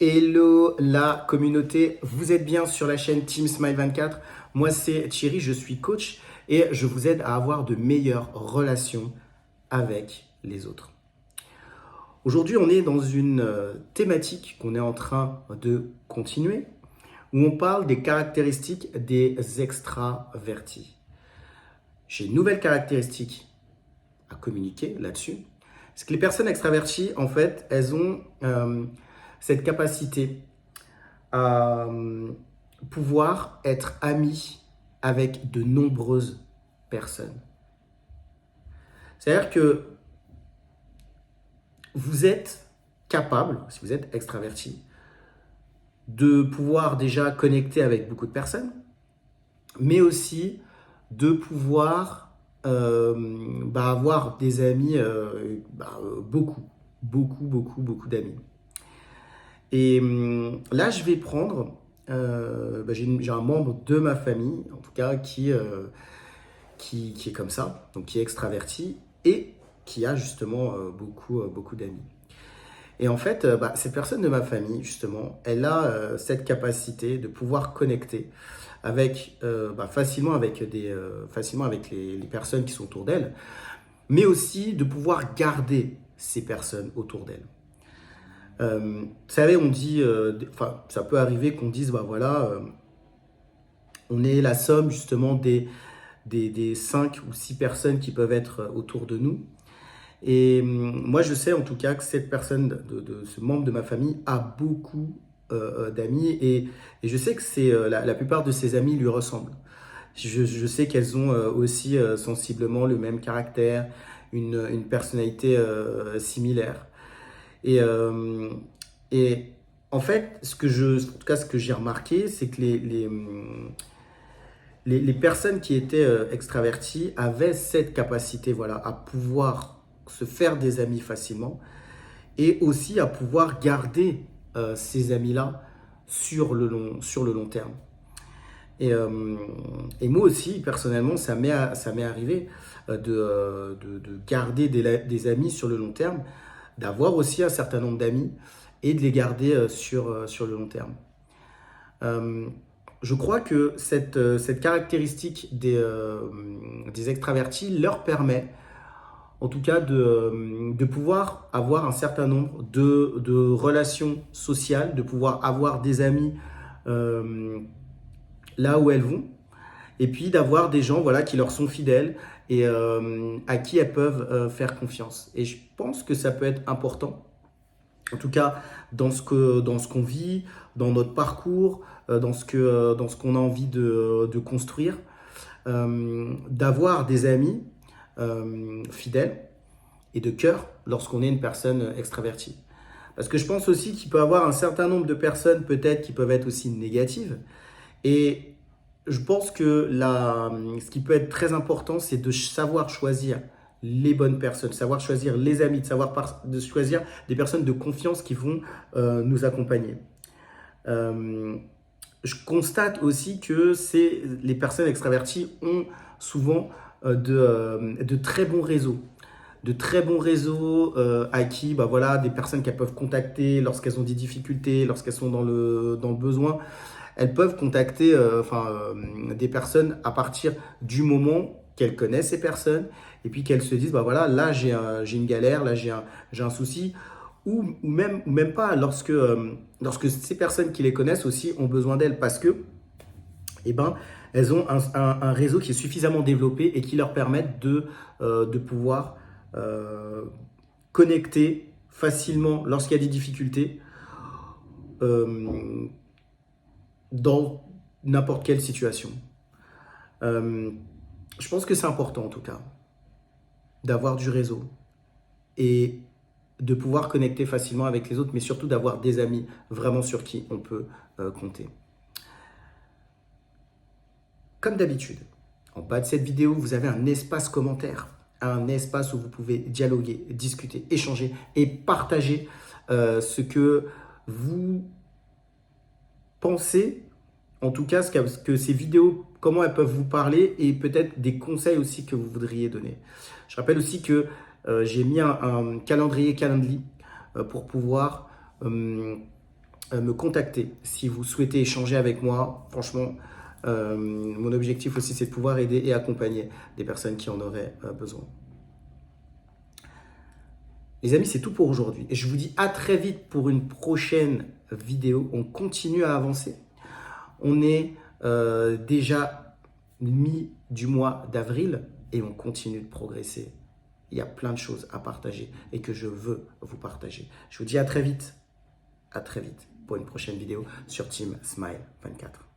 Hello la communauté, vous êtes bien sur la chaîne Team Smile 24. Moi c'est Thierry, je suis coach et je vous aide à avoir de meilleures relations avec les autres. Aujourd'hui on est dans une thématique qu'on est en train de continuer où on parle des caractéristiques des extravertis. J'ai une nouvelle caractéristique à communiquer là-dessus. C'est que les personnes extraverties, en fait, elles ont cette capacité à pouvoir être amies avec de nombreuses personnes. C'est-à-dire que vous êtes capable, si vous êtes extraverti, de pouvoir déjà connecter avec beaucoup de personnes, mais aussi de pouvoir avoir des amis, beaucoup d'amis. Et là, je vais prendre, j'ai un membre de ma famille, en tout cas, qui est comme ça, donc qui est extraverti et qui a justement beaucoup d'amis. Et en fait, cette personne de ma famille, justement, elle a cette capacité de pouvoir connecter avec, facilement avec, facilement avec les personnes qui sont autour d'elle, mais aussi de pouvoir garder ces personnes autour d'elle. Vous savez, on dit, ça peut arriver qu'on dise, on est la somme justement des 5 ou 6 personnes qui peuvent être autour de nous. Et moi, je sais en tout cas que cette personne, de ce membre de ma famille, a beaucoup d'amis et je sais que la plupart de ses amis lui ressemblent. Je sais qu'elles ont aussi sensiblement le même caractère, une personnalité similaire. Et, euh, et en fait, en tout cas, ce que j'ai remarqué, c'est que les personnes qui étaient extraverties avaient cette capacité, voilà, à pouvoir se faire des amis facilement et aussi à pouvoir garder ces amis-là sur le long terme. Et, euh, et moi aussi, personnellement, ça m'est arrivé de garder des amis sur le long terme, d'avoir aussi un certain nombre d'amis et de les garder sur le long terme. Euh, je crois que cette caractéristique des extravertis leur permet, en tout cas, de pouvoir avoir un certain nombre de relations sociales, de pouvoir avoir des amis euh, là où elles vont, et puis d'avoir des gens voilà, qui leur sont fidèles et à qui elles peuvent faire confiance. Et je pense que ça peut être important, en tout cas dans ce qu'on vit, dans notre parcours, dans ce qu'on a envie de construire, d'avoir des amis fidèles et de cœur lorsqu'on est une personne extravertie. Parce que je pense aussi qu'il peut y avoir un certain nombre de personnes peut-être qui peuvent être aussi négatives. Et je pense que ce qui peut être très important, c'est de savoir choisir les bonnes personnes, savoir choisir les amis, de choisir des personnes de confiance qui vont nous accompagner. Euh, je constate aussi que les personnes extraverties ont souvent de très bons réseaux. De très bons réseaux à qui, des personnes qu'elles peuvent contacter lorsqu'elles ont des difficultés, lorsqu'elles sont dans le besoin. Elles peuvent contacter des personnes à partir du moment qu'elles connaissent ces personnes et puis qu'elles se disent, là j'ai une galère, là j'ai un souci. Ou même pas, lorsque ces personnes qui les connaissent aussi ont besoin d'elles parce que, eh ben, elles ont un réseau qui est suffisamment développé et qui leur permettent de pouvoir euh, connecter facilement lorsqu'il y a des difficultés euh, dans n'importe quelle situation. Euh, je pense que c'est important en tout cas d'avoir du réseau et de pouvoir connecter facilement avec les autres, mais surtout d'avoir des amis vraiment sur qui on peut compter. Comme d'habitude, en bas de cette vidéo, vous avez un espace commentaire, un espace où vous pouvez dialoguer, discuter, échanger et partager ce que vous pensez, en tout cas, que ces vidéos, comment elles peuvent vous parler et peut-être des conseils aussi que vous voudriez donner. Je rappelle aussi que j'ai mis un calendrier Calendly pour pouvoir me contacter si vous souhaitez échanger avec moi. Franchement, mon objectif aussi, c'est de pouvoir aider et accompagner des personnes qui en auraient besoin. Les amis, c'est tout pour aujourd'hui. Et je vous dis à très vite pour une prochaine vidéo. On continue à avancer. On est déjà mi du mois d'avril et on continue de progresser. Il y a plein de choses à partager et que je veux vous partager. Je vous dis à très vite pour une prochaine vidéo sur Team Smile 24.